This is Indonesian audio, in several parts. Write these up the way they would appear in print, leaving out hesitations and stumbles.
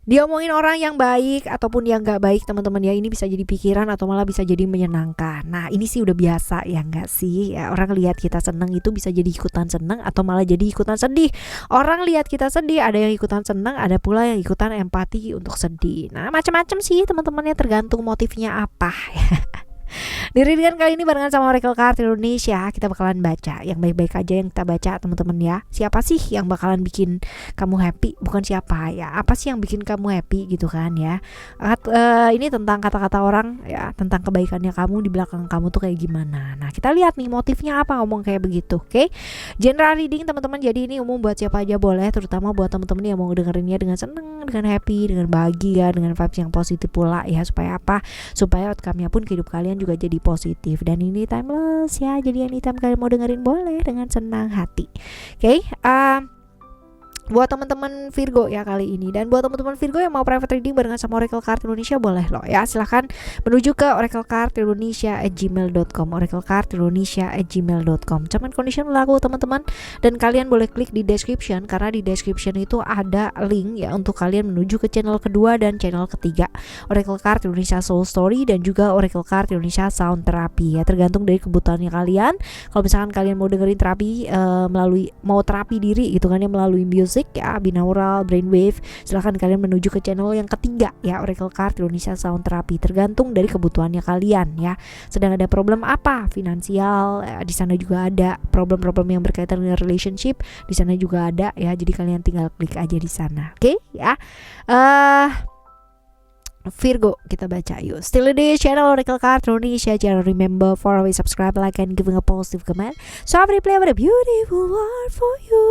Diomongin orang yang baik ataupun yang gak baik teman-teman ya, ini bisa jadi pikiran atau malah bisa jadi menyenangkan. Nah ini sih udah biasa ya gak sih ya, orang lihat kita seneng itu bisa jadi ikutan seneng atau malah jadi ikutan sedih. Orang lihat kita sedih ada yang ikutan seneng, ada pula yang ikutan empati untuk sedih. Nah macam-macam sih teman-temannya, tergantung motifnya apa. Di readingan kali ini barengan sama Oracle Card Indonesia, kita bakalan baca yang baik-baik aja yang kita baca teman-teman ya. Siapa sih yang bakalan bikin kamu happy? Bukan siapa ya, apa sih yang bikin kamu happy gitu kan ya. Ini tentang kata-kata orang ya, tentang kebaikannya kamu di belakang kamu tuh kayak gimana. Nah kita lihat nih motifnya apa ngomong kayak begitu. Oke, general reading teman-teman, jadi ini umum buat siapa aja boleh, terutama buat teman-teman yang mau dengerinnya dengan seneng, dengan happy, dengan bahagia, dengan vibes yang positif pula ya. Supaya apa? Supaya outcome-nya pun ke hidup kalian juga jadi positif. Dan ini timeless ya, jadi anytime kalian mau dengerin boleh dengan senang hati. Oke, buat teman-teman Virgo ya kali ini, dan buat teman-teman Virgo yang mau private reading barengan sama Oracle Card Indonesia boleh loh ya, silahkan menuju ke oraclecardindonesia@gmail.com, oraclecardindonesia@gmail.com. Cuman condition berlaku teman-teman, dan kalian boleh klik di description karena di description itu ada link ya untuk kalian menuju ke channel kedua dan channel ketiga, Oracle Card Indonesia Soul Story dan juga Oracle Card Indonesia Sound Therapy ya, tergantung dari kebutuhannya kalian. Kalau misalkan kalian mau dengerin terapi mau terapi diri gitu kan ya, melalui music ya, binaural, brainwave, silahkan kalian menuju ke channel yang ketiga ya, Oracle Card Indonesia Sound Therapy, tergantung dari kebutuhannya kalian ya. Sedang ada problem apa finansial di sana juga ada, problem-problem yang berkaitan dengan relationship di sana juga ada ya, jadi kalian tinggal klik aja di sana. Oke ya. Virgo kita baca yuk. Still di channel Oracle Card Indonesia, jangan remember for always subscribe, like and giving a positive comment, so I replay with a beautiful word for you.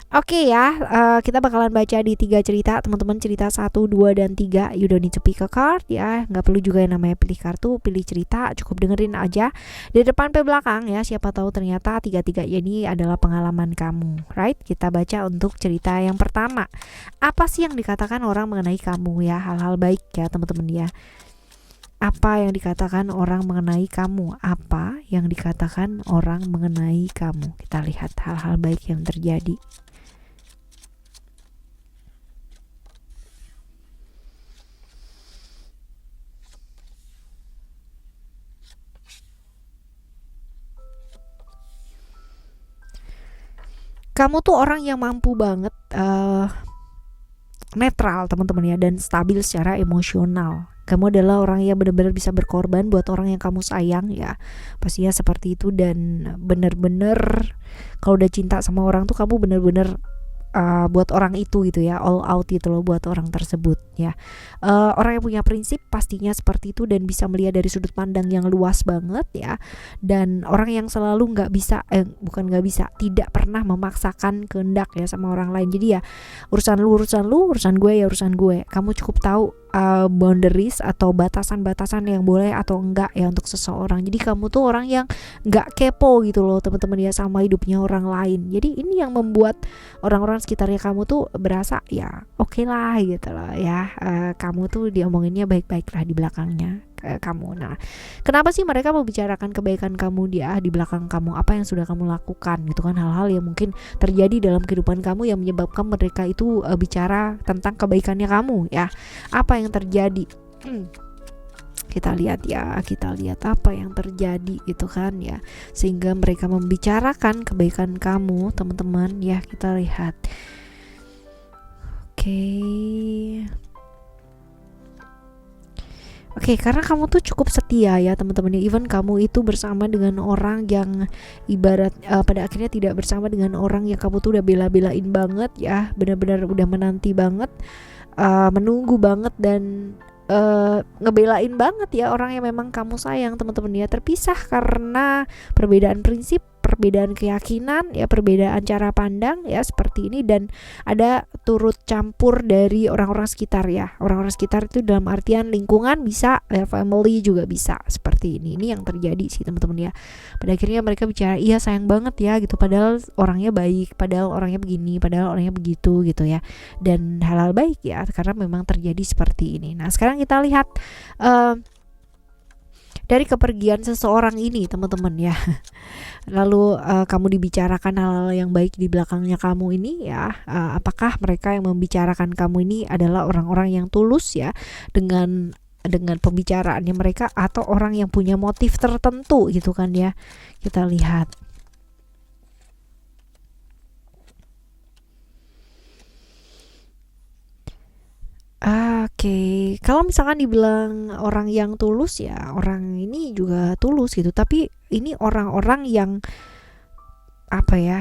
Oke ya, kita bakalan baca di 3 cerita teman-teman, cerita 1, 2, dan 3. You don't need to pick a card ya, nggak perlu juga yang namanya pilih kartu, pilih cerita, cukup dengerin aja dari depan sampai belakang ya, siapa tahu ternyata 3-3 ini adalah pengalaman kamu, right? Kita baca untuk cerita yang pertama. Apa sih yang dikatakan orang mengenai kamu ya, hal-hal baik ya teman-teman ya. Apa yang dikatakan orang mengenai kamu? Apa yang dikatakan orang mengenai kamu? Kita lihat hal-hal baik yang terjadi. Kamu tuh orang yang mampu banget netral teman-teman ya, dan stabil secara emosional. Kamu adalah orang yang benar-benar bisa berkorban buat orang yang kamu sayang ya, pastinya seperti itu. Dan benar-benar kalau udah cinta sama orang tuh kamu benar-benar buat orang itu gitu ya, all out gitu loh buat orang tersebut ya. Orang yang punya prinsip pastinya seperti itu, dan bisa melihat dari sudut pandang yang luas banget ya. Dan orang yang selalu tidak pernah memaksakan kehendak ya sama orang lain. Jadi ya urusan lu, urusan gue ya urusan gue. Kamu cukup tahu boundaries atau batasan-batasan yang boleh atau enggak ya untuk seseorang. Jadi kamu tuh orang yang enggak kepo gitu loh teman-teman ya sama hidupnya orang lain. Jadi ini yang membuat orang-orang sekitarnya kamu tuh berasa ya oke lah gitu loh ya. Kamu tuh diomonginnya baik-baik lah di belakangnya kamu. Nah, kenapa sih mereka membicarakan kebaikan kamu di belakang kamu? Apa yang sudah kamu lakukan gitu kan, hal-hal yang mungkin terjadi dalam kehidupan kamu yang menyebabkan mereka itu bicara tentang kebaikannya kamu ya. Apa yang terjadi? Kita lihat apa yang terjadi gitu kan ya, sehingga mereka membicarakan kebaikan kamu teman-teman ya. Kita lihat. Oke, karena kamu tuh cukup setia ya teman-teman ya. Even kamu itu bersama dengan orang yang ibarat pada akhirnya tidak bersama dengan orang yang kamu tuh udah bela-belain banget ya, benar-benar udah menanti banget, menunggu banget, dan ngebelain banget ya orang yang memang kamu sayang teman-teman ya. Terpisah karena perbedaan prinsip, perbedaan keyakinan ya, perbedaan cara pandang ya seperti ini. Dan ada turut campur dari orang-orang sekitar ya. Orang-orang sekitar itu dalam artian lingkungan bisa ya, family juga bisa seperti ini. Ini yang terjadi sih teman-teman ya. Pada akhirnya mereka bicara iya sayang banget ya gitu, padahal orangnya baik, padahal orangnya begini, padahal orangnya begitu gitu ya. Dan hal-hal baik ya, karena memang terjadi seperti ini. Nah sekarang kita lihat dari kepergian seseorang ini teman-teman ya. lalu kamu dibicarakan hal-hal yang baik di belakangnya kamu ini ya, apakah mereka yang membicarakan kamu ini adalah orang-orang yang tulus ya dengan pembicaraannya mereka, atau orang yang punya motif tertentu gitu kan ya. Kita lihat. Oke, kalau misalkan dibilang orang yang tulus ya, orang ini juga tulus gitu, tapi ini orang-orang yang apa ya?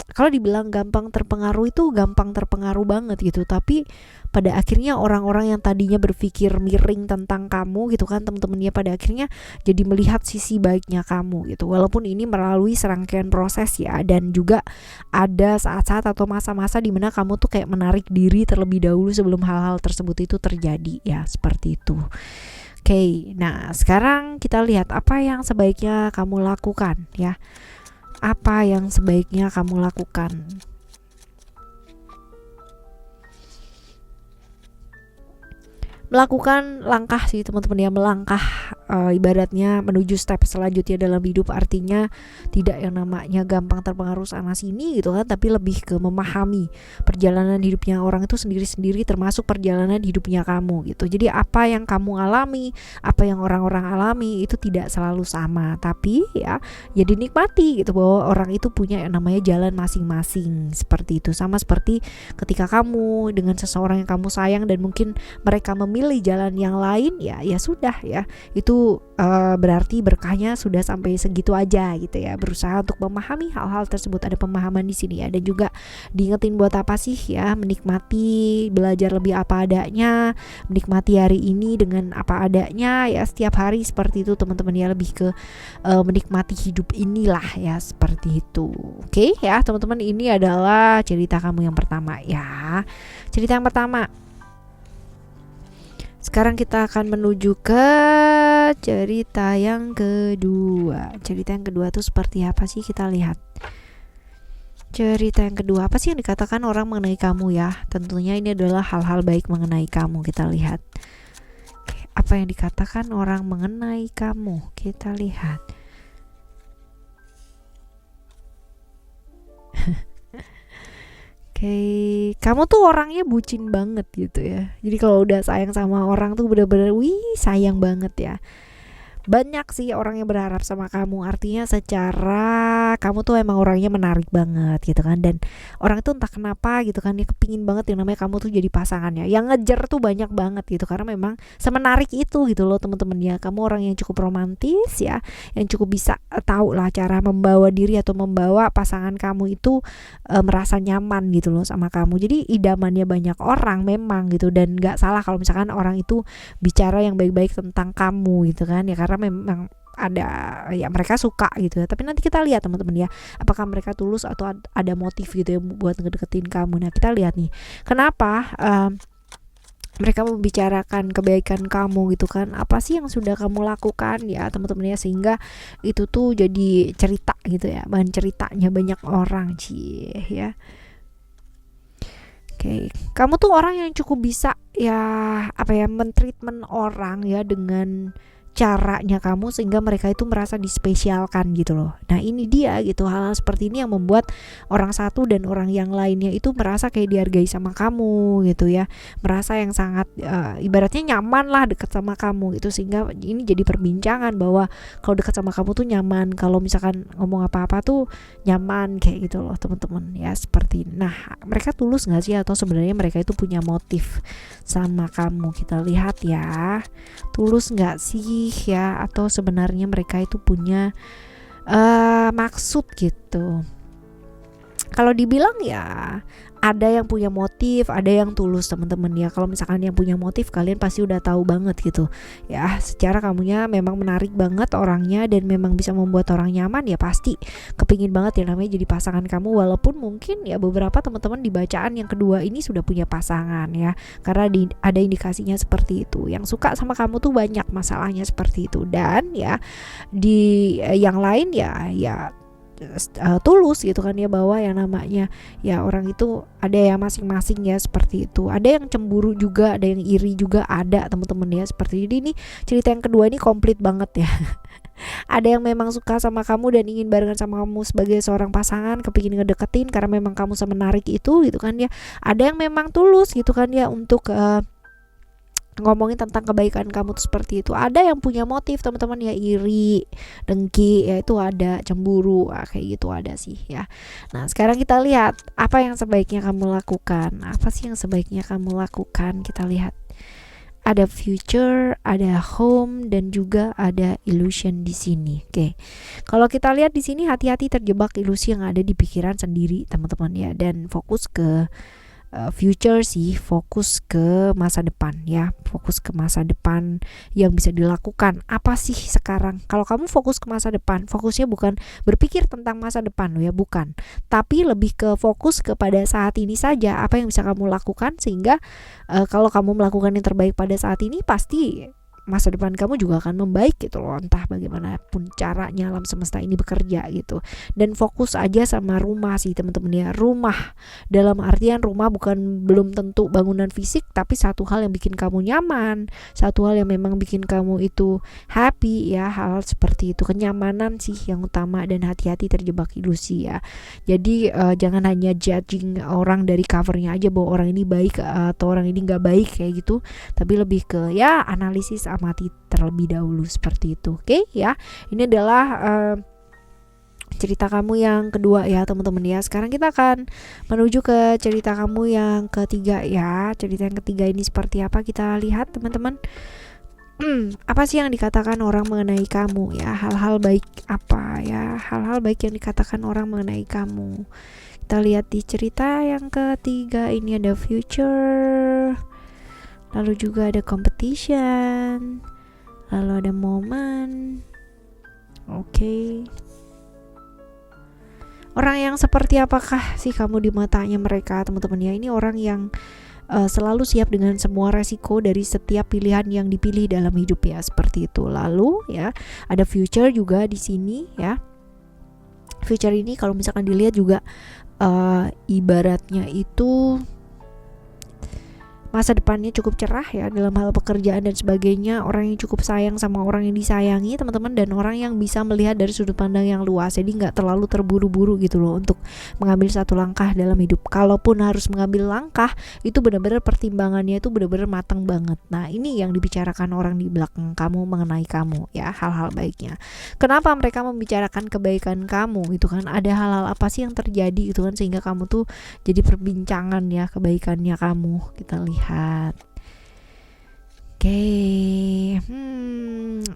Kalau dibilang gampang terpengaruh itu gampang terpengaruh banget gitu, tapi pada akhirnya orang-orang yang tadinya berpikir miring tentang kamu gitu kan teman-temannya, pada akhirnya jadi melihat sisi baiknya kamu gitu, walaupun ini melalui serangkaian proses ya, dan juga ada saat-saat atau masa-masa dimana kamu tuh kayak menarik diri terlebih dahulu sebelum hal-hal tersebut itu terjadi ya, seperti itu. Oke, nah sekarang kita lihat apa yang sebaiknya kamu lakukan ya. Apa yang sebaiknya kamu lakukan? Melakukan langkah sih teman-teman ya, melangkah ibaratnya menuju step selanjutnya dalam hidup, artinya tidak yang namanya gampang terpengaruh sana sini gitu kan, tapi lebih ke memahami perjalanan hidupnya orang itu sendiri-sendiri, termasuk perjalanan hidupnya kamu gitu. Jadi apa yang kamu alami, apa yang orang-orang alami itu tidak selalu sama, tapi ya dinikmati gitu, bahwa orang itu punya yang namanya jalan masing-masing, seperti itu. Sama seperti ketika kamu dengan seseorang yang kamu sayang dan mungkin mereka memilih jalan yang lain, ya sudah ya, itu berarti berkahnya sudah sampai segitu aja gitu ya. Berusaha untuk memahami hal-hal tersebut, ada pemahaman di sini ya, dan juga diingetin buat apa sih ya, menikmati, belajar lebih apa adanya, menikmati hari ini dengan apa adanya ya, setiap hari seperti itu teman-teman ya, lebih ke menikmati hidup inilah ya, seperti itu. Oke ya teman-teman, ini adalah cerita kamu yang pertama ya, cerita yang pertama. Sekarang kita akan menuju ke cerita yang kedua. Cerita yang kedua tuh seperti apa sih, kita lihat. Cerita yang kedua, apa sih yang dikatakan orang mengenai kamu ya? Tentunya ini adalah hal-hal baik mengenai kamu, kita lihat. Oke, apa yang dikatakan orang mengenai kamu? Kita lihat. Kamu tuh orangnya bucin banget gitu ya. Jadi kalau udah sayang sama orang tuh bener-bener sayang banget ya. Banyak sih orang yang berharap sama kamu, artinya secara kamu tuh emang orangnya menarik banget gitu kan, dan orang itu entah kenapa gitu kan, dia kepingin banget yang namanya kamu tuh jadi pasangannya, yang ngejar tuh banyak banget gitu, karena memang semenarik itu gitu loh teman-teman ya. Kamu orang yang cukup romantis ya, yang cukup bisa tahu lah cara membawa diri atau membawa pasangan kamu itu merasa nyaman gitu loh sama kamu. Jadi idamannya banyak orang memang gitu, dan nggak salah kalau misalkan orang itu bicara yang baik-baik tentang kamu gitu kan ya, karena memang ada ya, mereka suka gitu ya. Tapi nanti kita lihat teman-teman ya, apakah mereka tulus atau ada motif gitu ya buat ngedeketin kamu. Nah kita lihat nih, kenapa mereka membicarakan kebaikan kamu gitu kan, apa sih yang sudah kamu lakukan ya teman-teman ya, sehingga itu tuh jadi cerita gitu ya, bahan ceritanya banyak orang sih ya. Oke, kamu tuh orang yang cukup bisa ya, apa ya, mentreatment orang ya dengan caranya kamu, sehingga mereka itu merasa dispesialkan gitu loh. Nah ini dia gitu, hal-hal seperti ini yang membuat orang satu dan orang yang lainnya itu merasa kayak dihargai sama kamu gitu ya, merasa yang sangat ibaratnya nyaman lah deket sama kamu gitu, sehingga ini jadi perbincangan bahwa kalau deket sama kamu tuh nyaman, kalau misalkan ngomong apa-apa tuh nyaman kayak gitu loh teman-teman ya, seperti ini. Nah mereka tulus gak sih, atau sebenarnya mereka itu punya motif sama kamu? Kita lihat ya, tulus gak sih ya, atau sebenarnya mereka itu punya maksud gitu. Kalau dibilang ya ada yang punya motif, ada yang tulus teman-teman ya. Kalau misalkan yang punya motif, kalian pasti udah tahu banget gitu ya, secara kamunya memang menarik banget orangnya dan memang bisa membuat orang nyaman, ya pasti kepingin banget ya namanya jadi pasangan kamu. Walaupun mungkin ya beberapa teman-teman di bacaan yang kedua ini sudah punya pasangan ya, karena ada indikasinya seperti itu. Yang suka sama kamu tuh banyak, masalahnya seperti itu. Dan ya di yang lain ya tulus gitu kan ya, bahwa yang namanya ya orang itu ada ya masing-masing ya, seperti itu. Ada yang cemburu juga, ada yang iri juga ada teman-teman ya, seperti ini. Cerita yang kedua ini komplit banget ya. Ada yang memang suka sama kamu dan ingin barengan sama kamu sebagai seorang pasangan, kepingin ngedeketin karena memang kamu semenarik itu gitu kan ya. Ada yang memang tulus gitu kan ya untuk ngomongin tentang kebaikan kamu tuh seperti itu. Ada yang punya motif teman-teman ya, iri, dengki, ya itu ada, cemburu, kayak gitu ada sih ya. Nah sekarang kita lihat apa yang sebaiknya kamu lakukan. Apa sih yang sebaiknya kamu lakukan? Kita lihat. Ada future, ada home, dan juga ada illusion di sini. Oke. Kalau kita lihat di sini, hati-hati terjebak ilusi yang ada di pikiran sendiri, teman-teman ya, dan fokus ke future sih, fokus ke masa depan ya, fokus ke masa depan yang bisa dilakukan. Apa sih sekarang? Kalau kamu fokus ke masa depan, fokusnya bukan berpikir tentang masa depan ya, bukan. Tapi lebih ke fokus kepada saat ini saja, apa yang bisa kamu lakukan sehingga kalau kamu melakukan yang terbaik pada saat ini, pasti masa depan kamu juga akan membaik gitu loh, entah bagaimanapun caranya alam semesta ini bekerja gitu. Dan fokus aja sama rumah sih teman-teman ya, rumah dalam artian rumah bukan belum tentu bangunan fisik, tapi satu hal yang bikin kamu nyaman, satu hal yang memang bikin kamu itu happy ya, hal seperti itu, kenyamanan sih yang utama, dan hati-hati terjebak ilusi ya. Jadi jangan hanya judging orang dari covernya aja bahwa orang ini baik atau orang ini nggak baik kayak gitu, tapi lebih ke ya analisis, amati terlebih dahulu seperti itu. Oke ya, ini adalah cerita kamu yang kedua ya teman-teman ya. Sekarang kita akan menuju ke cerita kamu yang ketiga ya. Cerita yang ketiga ini seperti apa, kita lihat teman-teman. Apa sih yang dikatakan orang mengenai kamu ya, hal-hal baik apa ya, hal-hal baik yang dikatakan orang mengenai kamu. Kita lihat di cerita yang ketiga ini, ada future, lalu juga ada competition, lalu ada momen. Oke. Orang yang seperti apakah sih kamu di matanya mereka teman-teman ya? Ini orang yang selalu siap dengan semua resiko dari setiap pilihan yang dipilih dalam hidup ya, seperti itu. Lalu ya ada future juga di sini ya. Future ini kalau misalkan dilihat juga ibaratnya itu masa depannya cukup cerah ya dalam hal pekerjaan dan sebagainya. Orang yang cukup sayang sama orang yang disayangi teman-teman, dan orang yang bisa melihat dari sudut pandang yang luas, jadi nggak terlalu terburu-buru gitu loh untuk mengambil satu langkah dalam hidup. Kalaupun harus mengambil langkah, itu benar-benar pertimbangannya itu benar-benar matang banget. Nah ini yang dibicarakan orang di belakang kamu mengenai kamu ya, hal-hal baiknya. Kenapa mereka membicarakan kebaikan kamu gitu kan, ada hal-hal apa sih yang terjadi gitu kan sehingga kamu tuh jadi perbincangan ya kebaikannya kamu. Kita lihat. Oke,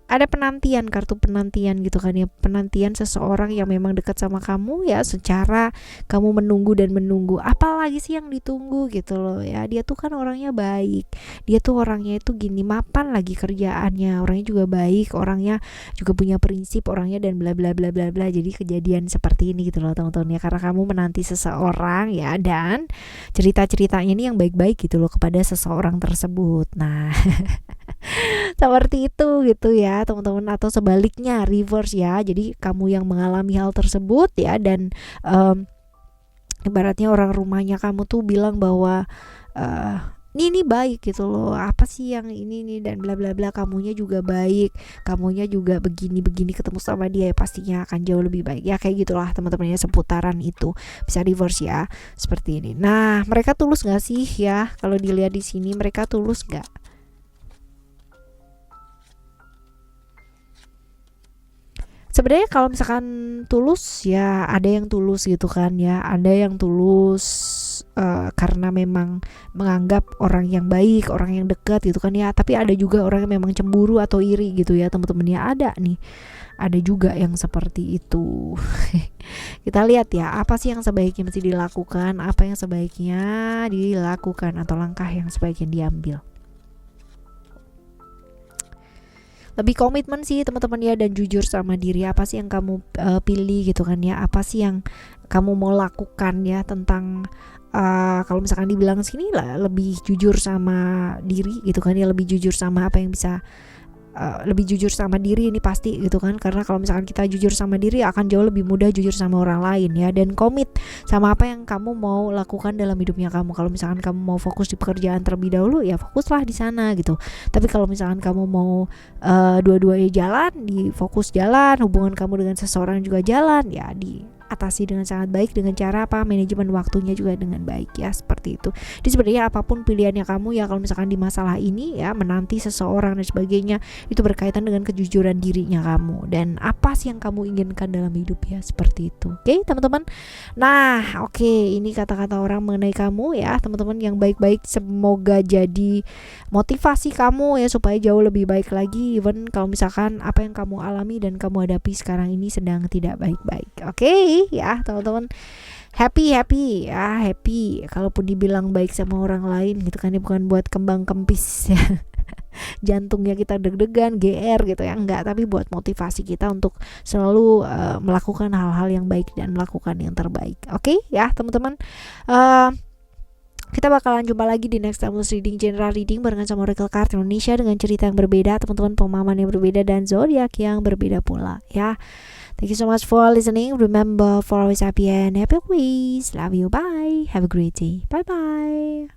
ada penantian, kartu penantian gitu kan ya, penantian seseorang yang memang dekat sama kamu ya, secara kamu menunggu dan menunggu, apalagi sih yang ditunggu gitu loh ya. Dia tuh kan orangnya baik, dia tuh orangnya itu gini, mapan lagi kerjaannya, orangnya juga baik, orangnya juga punya prinsip orangnya, dan bla bla bla bla bla. Jadi kejadian seperti ini gitu loh teman-teman ya, karena kamu menanti seseorang ya, dan cerita-ceritanya ini yang baik-baik gitu loh kepada seseorang tersebut. Nah seperti itu gitu ya teman-teman, atau sebaliknya reverse ya, jadi kamu yang mengalami hal tersebut ya, dan ibaratnya orang rumahnya kamu tuh bilang bahwa ini baik gitu loh, apa sih yang ini nih dan bla bla bla, kamunya juga baik, kamunya juga begini ketemu sama dia ya, pastinya akan jauh lebih baik ya, kayak gitulah teman-teman ya, seputaran itu bisa reverse ya seperti ini. Nah mereka tulus gak sih ya, kalau dilihat di sini mereka tulus gak? Sebenarnya kalau misalkan tulus ya, ada yang tulus gitu kan ya, ada yang tulus karena memang menganggap orang yang baik, orang yang dekat gitu kan ya. Tapi ada juga orang yang memang cemburu atau iri gitu ya teman-teman ya, ada nih, ada juga yang seperti itu. Kita lihat ya, apa sih yang sebaiknya mesti dilakukan, apa yang sebaiknya dilakukan, atau langkah yang sebaiknya diambil. Lebih komitmen sih teman-teman ya, dan jujur sama diri, apa sih yang kamu pilih gitu kan ya, apa sih yang kamu mau lakukan ya, tentang kalau misalkan dibilang sini lah lebih jujur sama diri gitu kan ya, lebih jujur sama apa yang bisa lebih jujur sama diri ini pasti gitu kan, karena kalau misalkan kita jujur sama diri akan jauh lebih mudah jujur sama orang lain ya. Dan komit sama apa yang kamu mau lakukan dalam hidupnya kamu. Kalau misalkan kamu mau fokus di pekerjaan terlebih dahulu, ya fokuslah di sana gitu. Tapi kalau misalkan kamu mau dua-duanya jalan, di fokus jalan, hubungan kamu dengan seseorang juga jalan, ya diatasi dengan sangat baik dengan cara apa, manajemen waktunya juga dengan baik ya, seperti itu. Jadi sebenarnya apapun pilihannya kamu ya, kalau misalkan di masalah ini ya, menanti seseorang dan sebagainya, itu berkaitan dengan kejujuran dirinya kamu dan apa sih yang kamu inginkan dalam hidup ya, seperti itu. Oke teman-teman. Nah ini kata-kata orang mengenai kamu ya teman-teman yang baik-baik, semoga jadi motivasi kamu ya supaya jauh lebih baik lagi, even kalau misalkan apa yang kamu alami dan kamu hadapi sekarang ini sedang tidak baik-baik. Oke ya teman-teman, happy ya, happy kalaupun dibilang baik sama orang lain gitu kan, ini bukan buat kembang kempis ya jantungnya kita deg-degan GR gitu ya, enggak, tapi buat motivasi kita untuk selalu melakukan hal-hal yang baik dan melakukan yang terbaik. Oke ya teman-teman, kita bakalan jumpa lagi di next Timeless Reading, General Reading barengan sama Oracle Card Indonesia dengan cerita yang berbeda teman-teman, pemahaman yang berbeda dan zodiak yang berbeda pula ya. Thank you so much for listening. Remember, for always happy and happy always. Love you. Bye. Have a great day. Bye bye.